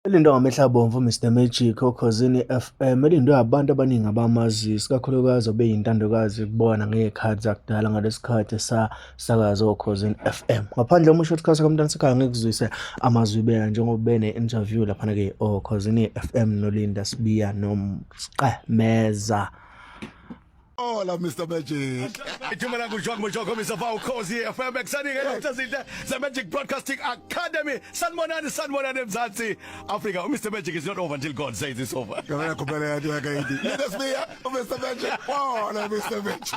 Elindwa ngamehla bomvu Mr Magic okhosini FM elindwe abantu abaningi abamazi isikakhulukazi obeyintandokazi kubona ngekhathi zakudala ngalesikhathi sasakaza okhosini FM. Ngaphandle umusho uthikasa komntana sekhaya ngekuzwise amazwi beka njengoba bene interview lapha ke okhosini FM noLinda Sibiya nomqemeza. Hola Mr Magic. Ithumela kujoko Mr Fawukhosi FM exciting ezinhle ze Magic Broadcasting Academy. Sanibonani eMzansi Africa. Mr Magic is not over until God says it's over. Ngiyabona kupela yathi yakayidi. Let's be Mr Magic. Hola Mr Magic.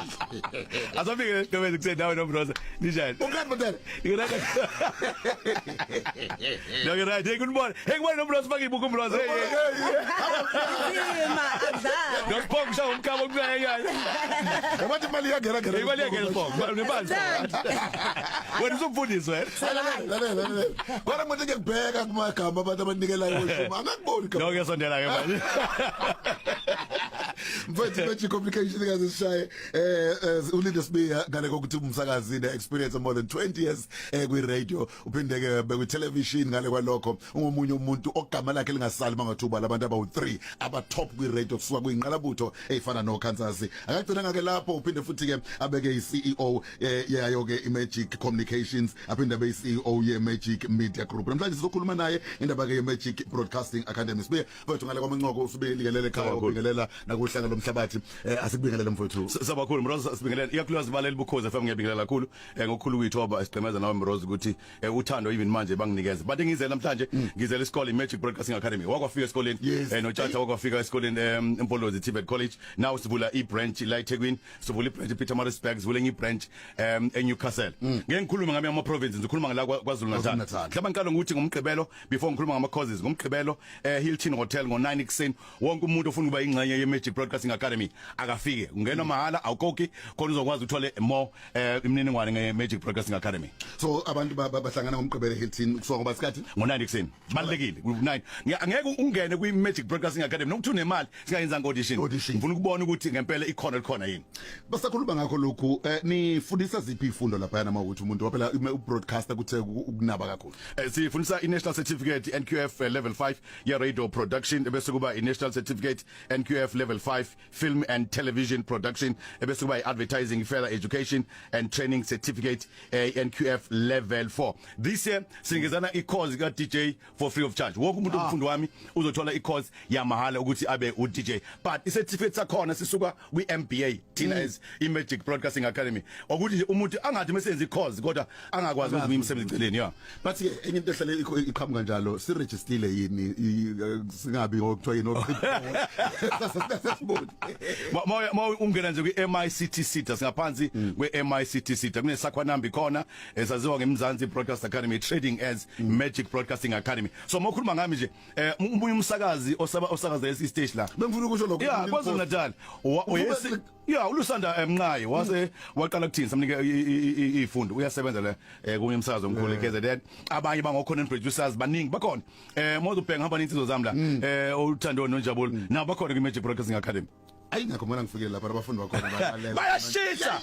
Azofike ngebe kusendawe nomroza. Njani? Ukanti mntana. Ngiraka. Ngiraka. Hey good morning. Hey good morning nomroza bakibuka umroza. Ngiyaphoqa usha umkhabo kuyaye. Yabathi imali yangena Imali yangena phoko. Nebanzi. Wena uzofundiswa lalela. Kodwa manje ngiyabheka kumagama abantu abanikelayo ushuma. Angakuboni kabi. No ngiyasondela ke manje. Mfethu Magic Communication kaze sishaye uLinda Sibiya ngale kokuthi umsakazi ne experience more than 20 years kwi radio uphinde ke bekwi television ngale kwalokho ungomunye umuntu ogama lakhe lingasali mangathuba labantu abawu3 aba top kwi radio kusuka kuyinqalabutho ezifana no Kansas akagcina ngake lapho uphinde futhi ke abeke iCEO yayo ke iMagic Communications aphinde abe iCEO yeMagic Media Group namhlanje sizokhuluma naye indaba ke yeMagic Broadcasting Academy Sibiya mfethu ngale kwamancoko usibelikelele ekhaya ubingelela nakuhlanga lomhlabathi asikubingelele mfowethu sabakhulu Mroza sibingelele ikakhulukazi balela ubukhozi FM ngiyabingelela kakhulu ngokukhulu kwithoba siqhemeza nawe Mroza ukuthi uthando even manje banginikeza but ngizela namhlanje ngizela isikole iMagic Broadcasting Academy wakwafika esikoleni noTshatha wakwafika esikoleni eMpolozi Tibet College now sivula ibranch la eThekwini sivula ibranch ePietermaritzburg sivula ibranch eNewcastle ngeke ngikhulume ngami ama provinces ngikhuluma ngala kwaZulu Natal mhlawumbe ngikalo ukuthi ngumgqibelo before ngikhuluma ngama causes ngumgqibelo Hilton Hotel ngo9 ekseni wonke umuntu ofuna ukuba ingxenye yeMagic Broadcasting Academy akafike ungena mahala awukhokhi khona uzokwazi uthole more imininingwane ngeMagic Broadcasting Academy so abantu bahlangana ngomgqibelo Hilton kusuka ngoba isikhathi ngo9 ekseni balekile ku9 ngeke ungene kwiMagic Broadcasting Academy nokuthi unemali singayenza audition ngifuna ukubona ukuthi ngempela ikhona likhona yini basakhuluma ngakho lokhu nifundisa ziphi ifundo lapha yana ukuthi umuntu waphela ubroadcaster kuthe ukunaba kakhulu sifundisa iNational Certificate NQF level 5 ye radio production bese kuba iNational Certificate NQF level 5 film and television production bese kuba iAdvertising further education and training certificate NQF level 4 this year singezana icourse ka DJ for free of charge wonke umuntu umfundi wami uzothola icourse yamahala ukuthi abe u DJ but icertificate sakhona sisuka kwiMBA thina as iMagic Broadcasting Academy ukuthi umuntu angathi mesenza icourse kodwa angakwazi ukuthi umsebenzi eceleni but ke enye into ehlele iqhamuka njalo si register yini singabi ngokuthiwa yini ma ungena nje kwiMICT Cita singaphansi kweMICT Cita kunesakhwanambi khona esaziwa ngeMzansi Broadcast Academy trading as Magic Broadcasting Academy so mokhuluma ngami nje umunye umsakazi osakaza esi-stage la bengifuna ukusho lokho KwaZulu Natal ulusanda Mnqayi waqala kuthini samnike ifundo uyasebenza la kunye umsakazo omkhulu KZN abanye bango content producers baningi bakhona mozo ubhenga hamba nensizwe zami la uthando noNjabulo nabo bakhona kwiMagic Broadcasting Academy ayingakho mina ngifikele lapha abafundi bakhona bayashisa